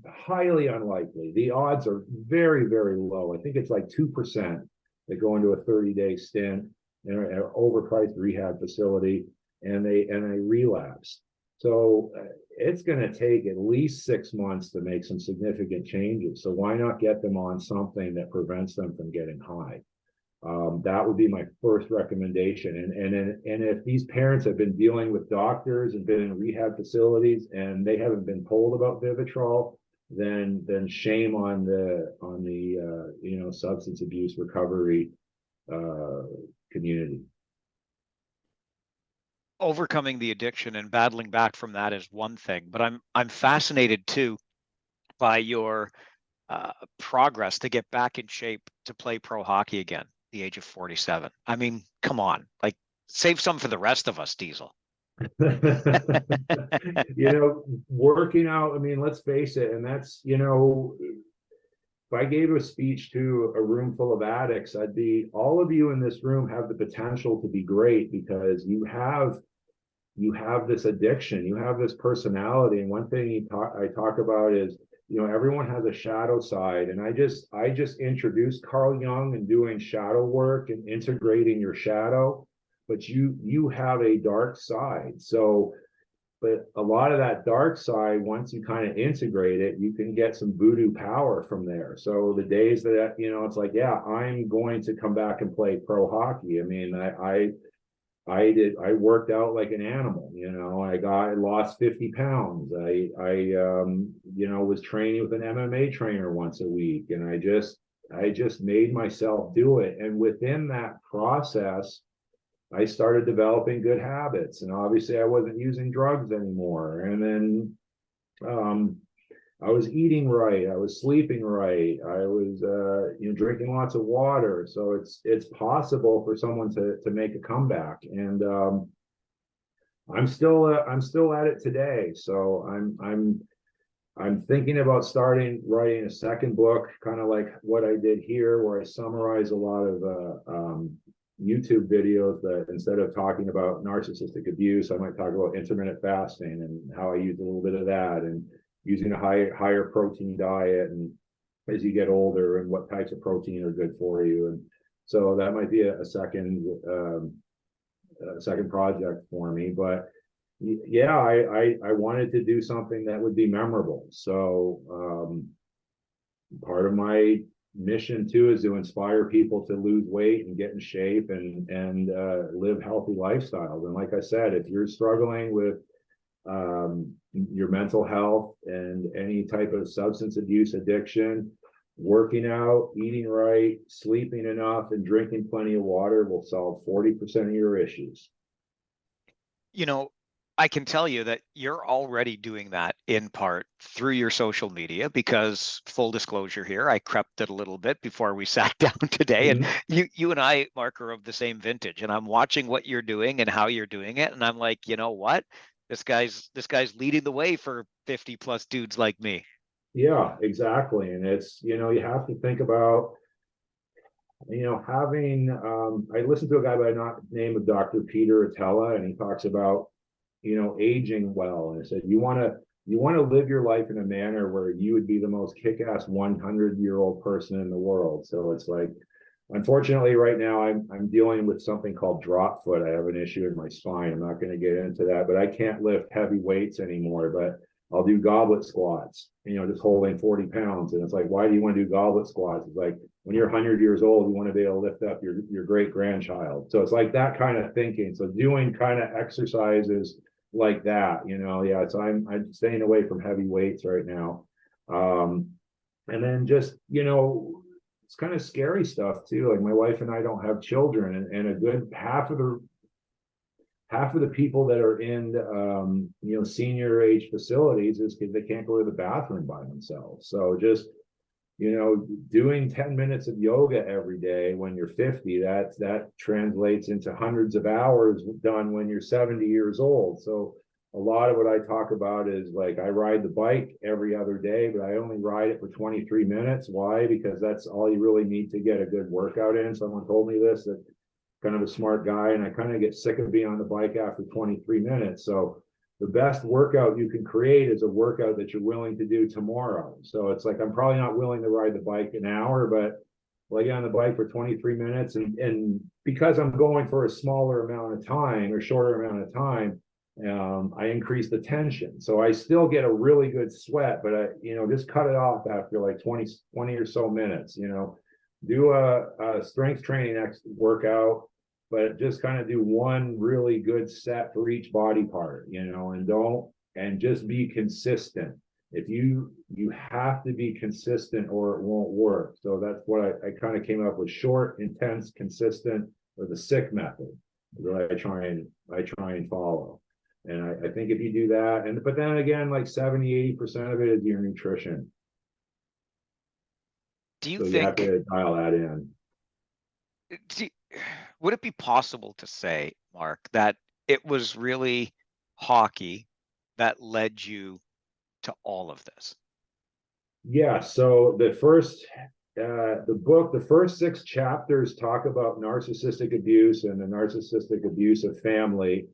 Highly unlikely. The odds are very, very low. I think it's like 2% that go into a 30-day stint in an overpriced rehab facility, and they relapse. So it's going to take at least 6 months to make some significant changes. So why not get them on something that prevents them from getting high? That would be my first recommendation. And if these parents have been dealing with doctors and been in rehab facilities and they haven't been told about Vivitrol, then shame on the substance abuse recovery community. Overcoming the addiction and battling back from that is one thing, but I'm fascinated too by your progress to get back in shape to play pro hockey again, the age of 47. I mean, come on, like, save some for the rest of us, Deazel. Working out, I mean, let's face it, and that's, if I gave a speech to a room full of addicts, all of you in this room have the potential to be great, because you have this addiction, you have this personality. And one thing I talk about is, everyone has a shadow side. And I just introduced Carl Jung and doing shadow work and integrating your shadow, but you have a dark side. So, but a lot of that dark side, once you kind of integrate it, you can get some voodoo power from there. So the days that, it's like, yeah, I'm going to come back and play pro hockey. I mean, I worked out like an animal. I lost 50 pounds. I was training with an MMA trainer once a week, and I just made myself do it. And within that process, I started developing good habits, and obviously I wasn't using drugs anymore. And then I was eating right, I was sleeping right, I was drinking lots of water. So it's possible for someone to make a comeback, and I'm still at it today. So I'm thinking about writing a second book, kind of like what I did here, where I summarize a lot of YouTube videos that instead of talking about narcissistic abuse, I might talk about intermittent fasting and how I use a little bit of that, and using a higher protein diet, and as you get older, and what types of protein are good for you. And so that might be a second project for me. But yeah, I wanted to do something that would be memorable. So part of my mission too is to inspire people to lose weight and get in shape and live healthy lifestyles. And like I said, if you're struggling with your mental health and any type of substance abuse addiction, working out, eating right, sleeping enough, and drinking plenty of water will solve 40% of your issues. You know, I can tell you that you're already doing that in part through your social media, because full disclosure here, I crept it a little bit before we sat down today. And you and I, Mark, are of the same vintage, and I'm watching what you're doing and how you're doing it. And I'm like, you know what? This guy's leading the way for 50 plus dudes like me. Yeah, exactly. And it's, you have to think about, having, I listened to a guy by the name of Dr. Peter Atella, and he talks about, aging well. And he said, you want to live your life in a manner where you would be the most kick-ass 100-year-old person in the world. So it's like, unfortunately, right now I'm dealing with something called drop foot. I have an issue in my spine. I'm not going to get into that, but I can't lift heavy weights anymore. But I'll do goblet squats, just holding 40 pounds. And it's like, why do you want to do goblet squats? It's like, when you're 100 years old, you want to be able to lift up your great grandchild. So it's like that kind of thinking. So doing kind of exercises like that, yeah. So I'm staying away from heavy weights right now. And then just, it's kind of scary stuff too. Like my wife and I don't have children, and a good half of the people that are in senior age facilities is because they can't go to the bathroom by themselves. So just doing 10 minutes of yoga every day when you're 50, that translates into hundreds of hours done when you're 70 years old. So a lot of what I talk about is like, I ride the bike every other day, but I only ride it for 23 minutes. Why? Because that's all you really need to get a good workout in. Someone told me this, that kind of a smart guy, and I kind of get sick of being on the bike after 23 minutes. So the best workout you can create is a workout that you're willing to do tomorrow. So it's like, I'm probably not willing to ride the bike an hour, but I get on the bike for 23 minutes. And because I'm going for a smaller amount of time or shorter amount of time, I increase the tension. So I still get a really good sweat, but I, just cut it off after like 20 or so minutes, do a strength training workout, but just kind of do one really good set for each body part, and just be consistent. If you have to be consistent or it won't work. So that's what I kind of came up with: short, intense, consistent, or the SICK method that I try and follow. And I think if you do that, but then again, like 70-80% of it is your nutrition. Do you So think you have to dial that in. Would it be possible to say, Mark, that it was really hockey that led you to all of this? Yeah. So the first 6 chapters talk about narcissistic abuse and the narcissistic abuse of family.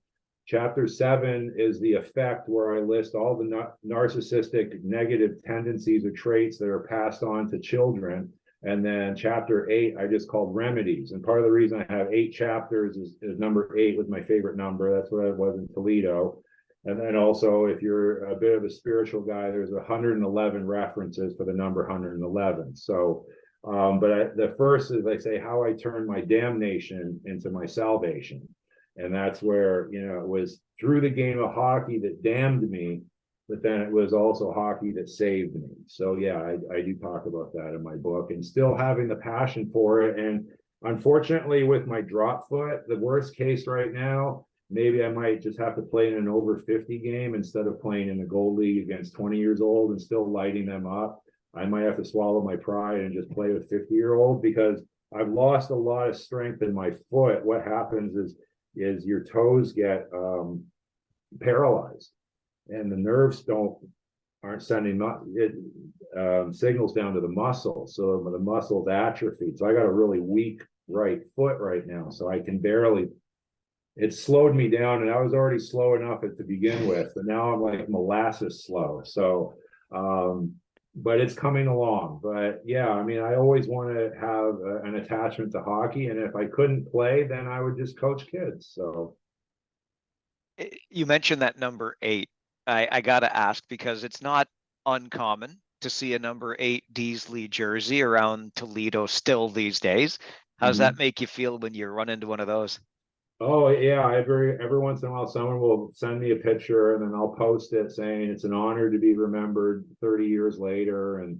Chapter 7 is the effect, where I list all the narcissistic negative tendencies or traits that are passed on to children. And then chapter 8, I just called remedies. And part of the reason I have 8 chapters is number 8 was my favorite number. That's what I was in Toledo. And then also, if you're a bit of a spiritual guy, there's 111 references for the number 111. So, the first is, I say, how I turned my damnation into my salvation. And that's where, it was through the game of hockey that damned me, but then it was also hockey that saved me. So yeah, I do talk about that in my book, and still having the passion for it. And unfortunately, with my drop foot, the worst case right now, maybe I might just have to play in an over 50 game instead of playing in the gold league against 20 years old and still lighting them up. I might have to swallow my pride and just play with 50-year-old, because I've lost a lot of strength in my foot. What happens is your toes get paralyzed, and the nerves aren't sending signals down to the muscle, so the muscle's atrophied. So I got a really weak right foot right now, so I can barely. It slowed me down, and I was already slow enough to begin with, but now I'm like molasses slow. So, but it's coming along. But yeah, I mean, I always want to have an attachment to hockey, and if I couldn't play, then I would just coach kids. So You mentioned that number 8. I gotta ask because it's not uncommon to see a number 8 Deazeley jersey around Toledo still these days. How's that make you feel when you run into one of those? Oh yeah, every once in a while someone will send me a picture and then I'll post it saying it's an honor to be remembered 30 years later. And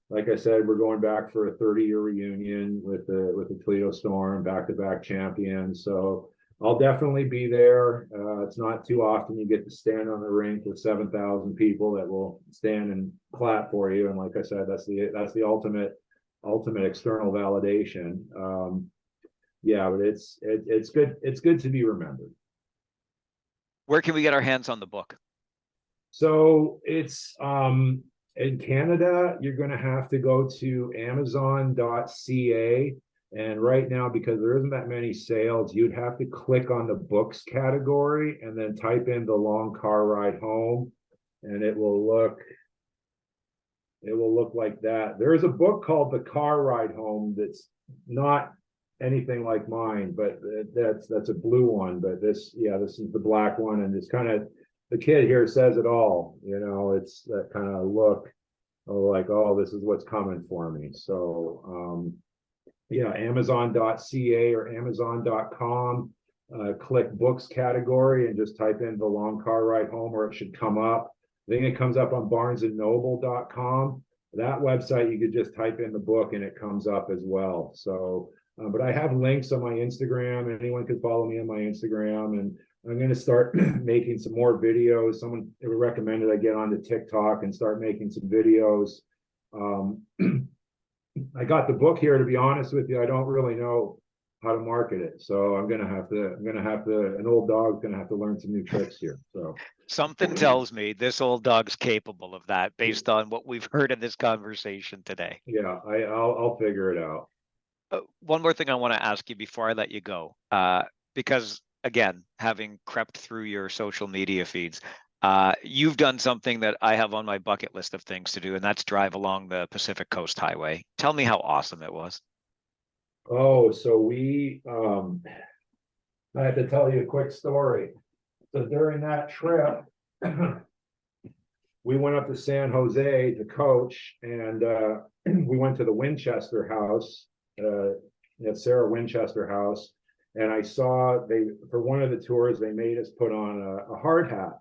like I said, we're going back for a 30-year reunion with the Toledo Storm, back-to-back champions. So I'll definitely be there. It's not too often you get to stand on the rink with 7,000 people that will stand and clap for you. And like I said, that's the ultimate external validation. Yeah, but it's good. It's good to be remembered. Where can we get our hands on the book? So it's in Canada, you're going to have to go to amazon.ca. And right now, because there isn't that many sales, you'd have to click on the books category and then type in The Long Car Ride Home, and it will look like that. There is a book called The Car Ride Home that's not anything like mine, but that's a blue one. But this is the black one, and it's kind of, the kid here says it all. It's that kind of look like, oh, this is what's coming for me. So amazon.ca or amazon.com, click books category and just type in The Long Car Ride Home, or it should come up. I think it comes up on barnesandnoble.com. That website, you could just type in the book and it comes up as well. So but I have links on my Instagram. Anyone can follow me on my Instagram, and I'm going to start making some more videos. Someone recommended I get onto TikTok and start making some videos. I got the book here, to be honest with you. I don't really know how to market it, so an old dog's going to have to learn some new tricks here. So something tells me this old dog's capable of that based on what we've heard in this conversation today. Yeah, I'll figure it out. One more thing I want to ask you before I let you go, because again, having crept through your social media feeds, you've done something that I have on my bucket list of things to do, and that's drive along the Pacific Coast Highway. Tell me how awesome it was. Oh, so I have to tell you a quick story. So during that trip, we went up to San Jose to coach, and we went to the Winchester House, at Sarah Winchester House, and I saw for one of the tours they made us put on a hard hat.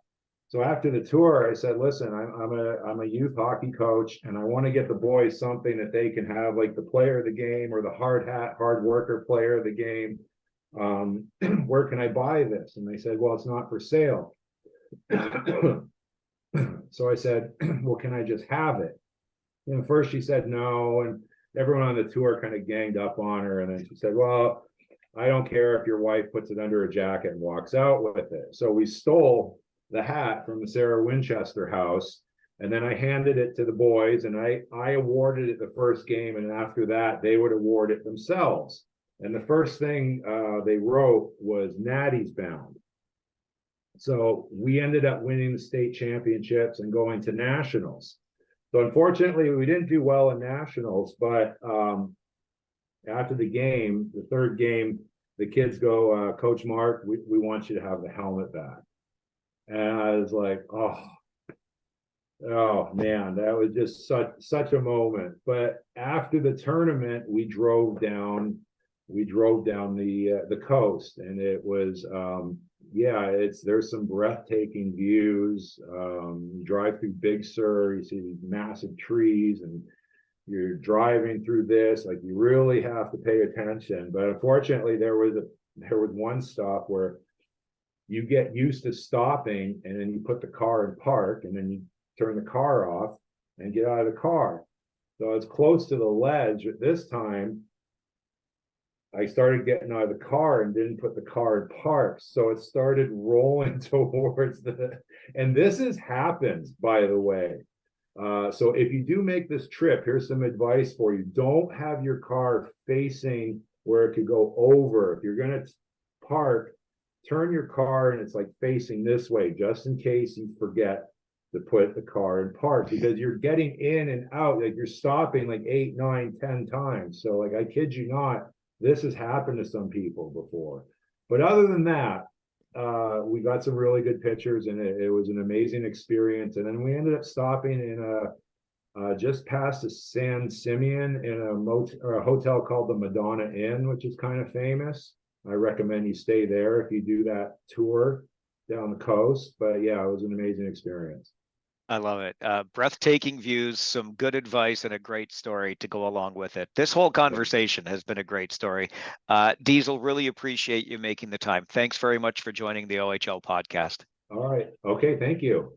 So after the tour, I said, "Listen, I'm a youth hockey coach, and I want to get the boys something that they can have, like the player of the game or the hard hat, hard worker player of the game. Where can I buy this?" And they said, "Well, it's not for sale." So I said, "Well, can I just have it?" And first she said no, and everyone on the tour kind of ganged up on her. And then she said, "Well, I don't care if your wife puts it under a jacket and walks out with it." So we stole the hat from the Sarah Winchester House, and then I handed it to the boys, and I awarded it the first game, and after that they would award it themselves. And the first thing they wrote was Natty's Bound. So we ended up winning the state championships and going to nationals. So unfortunately, we didn't do well in nationals, but after the game, the third game, the kids go, "Coach Mark, we want you to have the helmet back." And I was like, oh man, that was just such a moment. But after the tournament, we drove down the coast, and it was there's some breathtaking views. You drive through Big Sur, you see these massive trees, and you're driving through this, like you really have to pay attention. But unfortunately, there was one stop where you get used to stopping, and then you put the car in park, and then you turn the car off and get out of the car. So it's close to the ledge. At this time, I started getting out of the car and didn't put the car in park. So it started rolling towards and this happens, by the way. So if you do make this trip, here's some advice for you. Don't have your car facing where it could go over. If you're going to park, turn your car and it's like facing this way, just in case you forget to put the car in park, because you're getting in and out, like you're stopping like 8, 9, 10 times. So like, I kid you not, this has happened to some people before. But other than that, we got some really good pictures, and it was an amazing experience. And then we ended up stopping in just past the San Simeon in a hotel called the Madonna Inn, which is kind of famous. I recommend you stay there if you do that tour down the coast. But yeah, it was an amazing experience. I love it. Breathtaking views, some good advice, and a great story to go along with it. This whole conversation has been a great story. Diesel, really appreciate you making the time. Thanks very much for joining the OHL podcast. All right. Okay. Thank you.